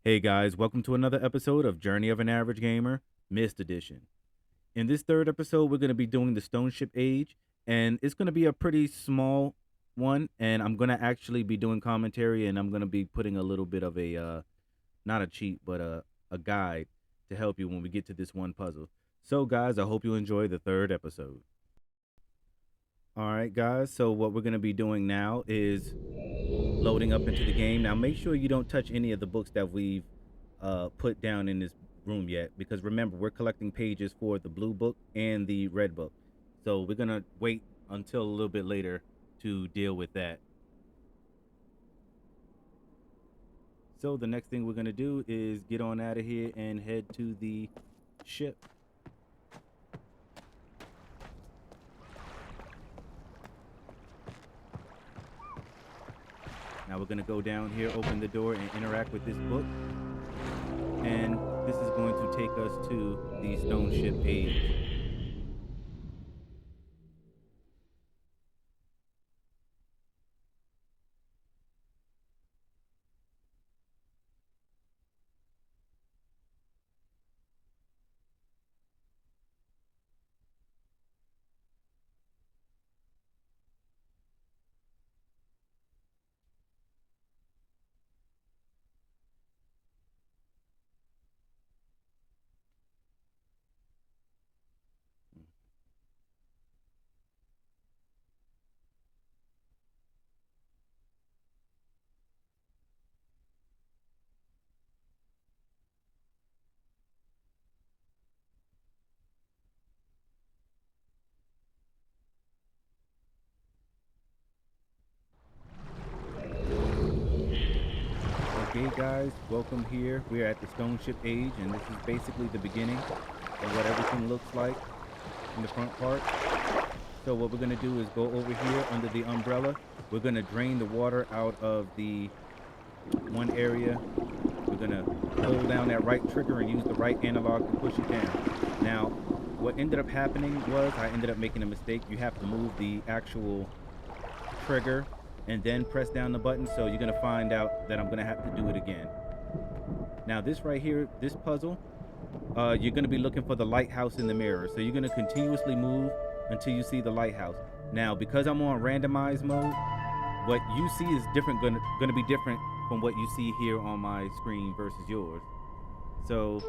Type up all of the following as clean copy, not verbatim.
Hey guys, welcome to another episode of Journey of an Average Gamer, Missed Edition. In this third episode, we're going to be doing the Stoneship Age, and it's going to be a pretty small one, and I'm going to actually be doing commentary, and I'm going to be putting a little bit of not a cheat, but a guide to help you when we get to this one puzzle. So guys, I hope you enjoy the third episode. All right, guys, so what we're going to be doing now is loading up into the game. Now, make sure you don't touch any of the books that we've put down in this room yet, because remember, we're collecting pages for the blue book and the red book. So we're going to wait until a little bit later to deal with that. So the next thing we're going to do is get on out of here and head to the ship. Now we're going to go down here, open the door, and interact with this book. And this is going to take us to the Stoneship Age. Okay guys, welcome here. We're at the Stoneship Age, and this is basically the beginning of what everything looks like in the front part. So what we're going to do is go over here under the umbrella. We're going to drain the water out of the one area. We're going to hold down that right trigger and use the right analog to push it down. Now, what ended up happening was I ended up making a mistake. You have to move the actual trigger and then press down the button, so you're going to find out that I'm going to have to do it again. Now this right here, this puzzle, you're going to be looking for the lighthouse in the mirror. So you're going to continuously move until you see the lighthouse. Now, because I'm on randomized mode, what you see is different, going to be different from what you see here on my screen versus yours. So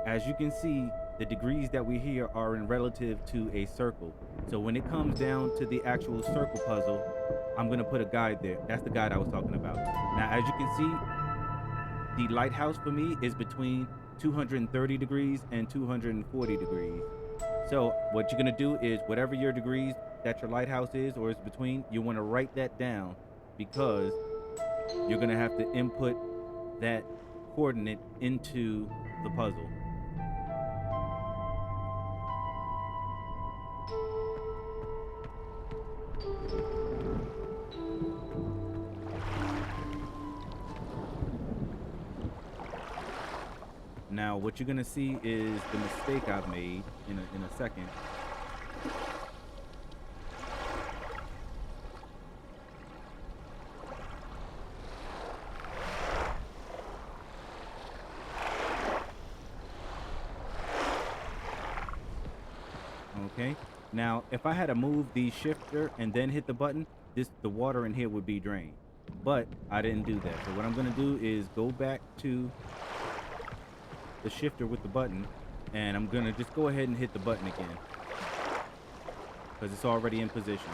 as you can see, the degrees that we hear are in relative to a circle. So when it comes down to the actual circle puzzle, I'm going to put a guide there. That's the guide I was talking about. Now, as you can see, the lighthouse for me is between 230 degrees and 240 degrees. So what you're going to do is whatever your degrees that your lighthouse is or is between, you want to write that down, because you're going to have to input that coordinate into the puzzle. Now, what you're gonna see is the mistake I've made in a second. Okay. Now, if I had to move the shifter and then hit the button, the water in here would be drained. But I didn't do that. So what I'm gonna do is go back to the shifter with the button, and I'm gonna just go ahead and hit the button again, because it's already in position.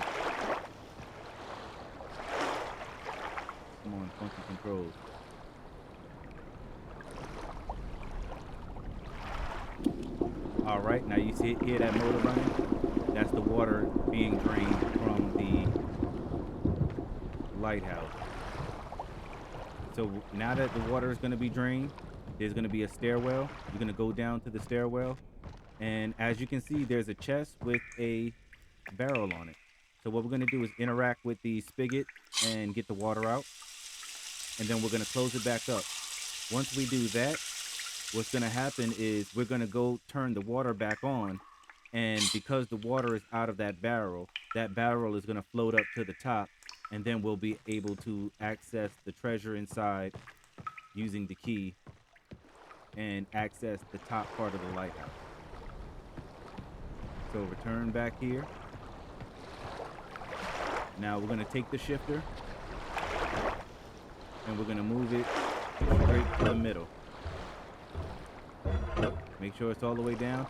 Come on, funky controls. All right, now you hear that motor running? That's the water being drained from the lighthouse. So now that the water is going to be drained, there's going to be a stairwell. You're going to go down to the stairwell, and as you can see, there's a chest with a barrel on it. So what we're going to do is interact with the spigot and get the water out, and then we're going to close it back up. Once we do that, what's going to happen is we're going to go turn the water back on, and because the water is out of that barrel is going to float up to the top, and then we'll be able to access the treasure inside using the key and access the top part of the lighthouse. So return back here. Now we're going to take the shifter and we're going to move it straight to the middle. Make sure it's all the way down.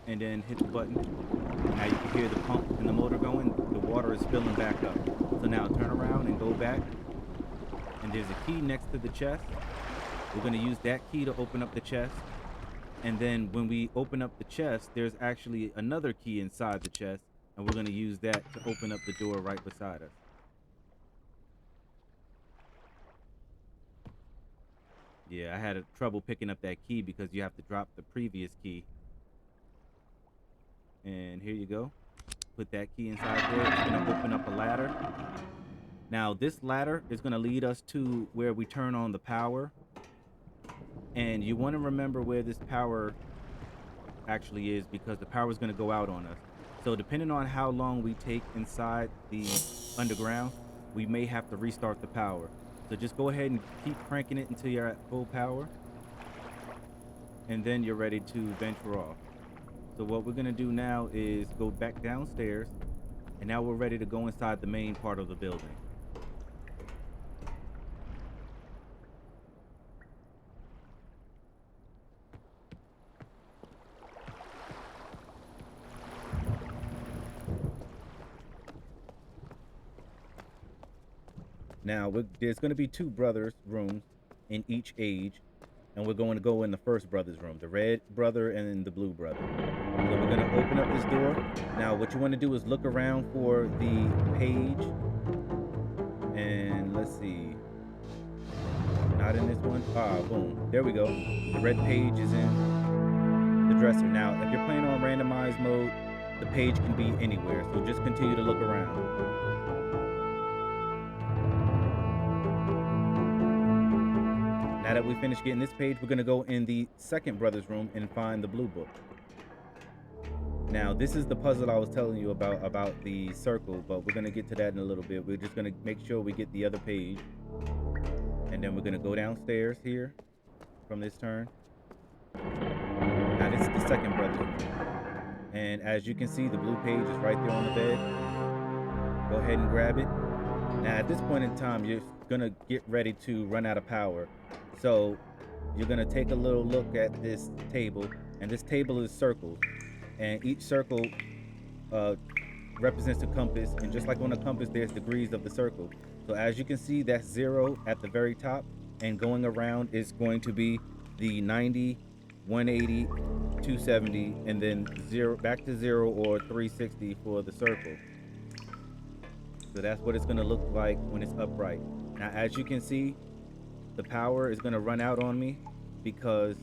And then hit the button. Now you can hear the pump and the motor going. The water is filling back up. So now turn around and go back. And there's a key next to the chest. We're going to use that key to open up the chest. And then when we open up the chest, there's actually another key inside the chest. And we're going to use that to open up the door right beside us. Yeah, I had trouble picking up that key because you have to drop the previous key. And here you go. Put that key inside there. It's going to open up a ladder. Now, this ladder is going to lead us to where we turn on the power. And you want to remember where this power actually is because the power is going to go out on us. So depending on how long we take inside the underground, we may have to restart the power. So just go ahead and keep cranking it until you're at full power. And then you're ready to venture off. So what we're going to do now is go back downstairs. And now we're ready to go inside the main part of the building. Now, there's going to be 2 brothers' rooms in each age, and we're going to go in the first brother's room, the red brother and the blue brother. So we're going to open up this door. Now, what you want to do is look around for the page, and let's see. Not in this one. Ah, boom. There we go. The red page is in the dresser. Now, if you're playing on randomized mode, the page can be anywhere, so just continue to look around. Now that we finished getting this page, we're going to go in the second brother's room and find the blue book. Now, this is the puzzle I was telling you about the circle, but we're going to get to that in a little bit. We're just going to make sure we get the other page. And then we're going to go downstairs here from this turn. Now, this is the second brother's room. And as you can see, the blue page is right there on the bed. Go ahead and grab it. Now, at this point in time, you're going to get ready to run out of power. So you're going to take a little look at this table, and this table is circled, and each circle represents a compass, and just like on a compass, there's degrees of the circle. So as you can see, that's 0 at the very top, and going around is going to be the 90, 180, 270, and then 0 back to 0 or 360 for the circle. So that's what it's going to look like when it's upright. Now, as you can see, the power is going to run out on me because,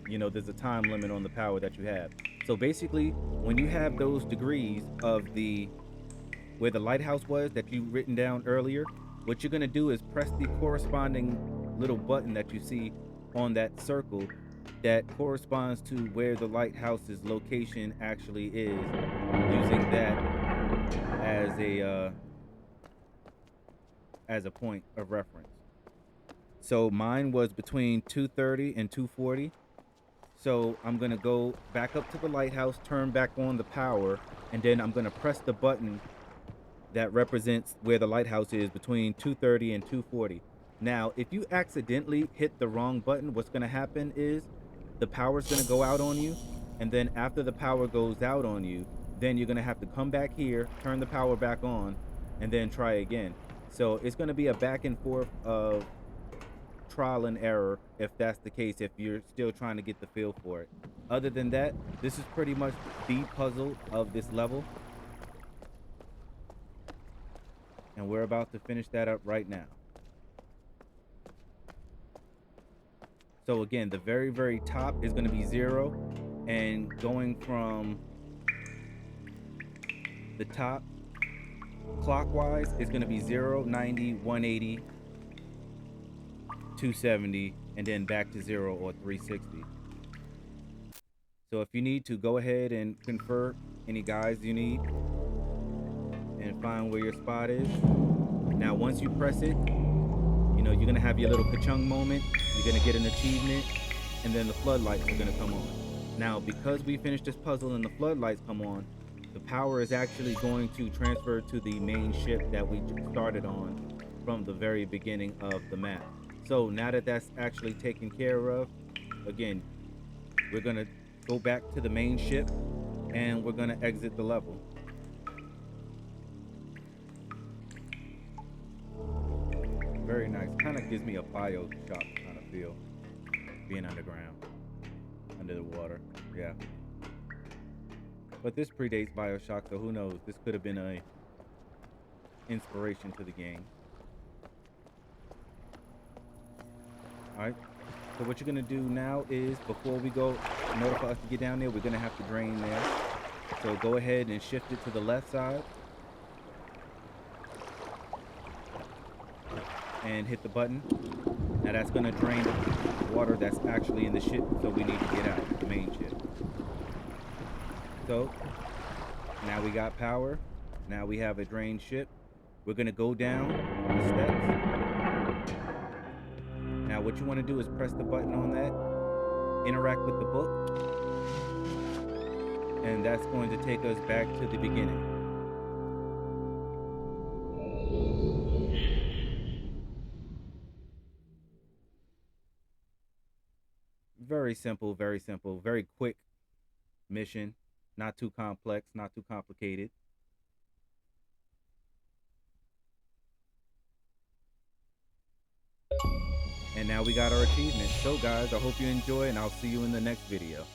you know, there's a time limit on the power that you have. So basically, when you have those degrees of where the lighthouse was that you written down earlier, what you're going to do is press the corresponding little button that you see on that circle that corresponds to where the lighthouse's location actually is, using that as a point of reference. So mine was between 230 and 240. So I'm going to go back up to the lighthouse, turn back on the power, and then I'm going to press the button that represents where the lighthouse is between 230 and 240. Now, if you accidentally hit the wrong button, what's going to happen is the power's going to go out on you. And then after the power goes out on you, then you're going to have to come back here, turn the power back on, and then try again. So it's going to be a back and forth of trial and error if that's the case, if you're still trying to get the feel for it. Other than that, this is pretty much the puzzle of this level, and we're about to finish that up right now. So again, the very top is going to be 0, and going from the top clockwise is going to be 0, 90, 180, 270, and then back to 0 or 360. So if you need to, go ahead and confer any guides you need and find where your spot is. Now once you press it, You know, you're gonna have your little ka-chung moment, you're gonna get an achievement, and then the floodlights are gonna come on. Now, because we finished this puzzle and the floodlights come on, the power is actually going to transfer to the main ship that we started on from the very beginning of the map. So now that that's actually taken care of, again, we're gonna go back to the main ship and we're gonna exit the level. Very nice. Kind of gives me a BioShock kind of feel, being underground, under the water. Yeah. But this predates BioShock, so who knows? This could have been a inspiration to the game. All right. So what you're gonna do now is, before we go, in order for us to get down there, we're gonna have to drain there. So go ahead and shift it to the left side. And hit the button. Now that's gonna drain the water that's actually in the ship, so we need to get out, the main ship. So now we got power. Now we have a drained ship. We're gonna go down the steps. Now what you wanna do is press the button on that, interact with the book, and that's going to take us back to the beginning. Very simple, very quick mission. Not too complex, not too complicated. And now we got our achievement. So guys, I hope you enjoy, and I'll see you in the next video.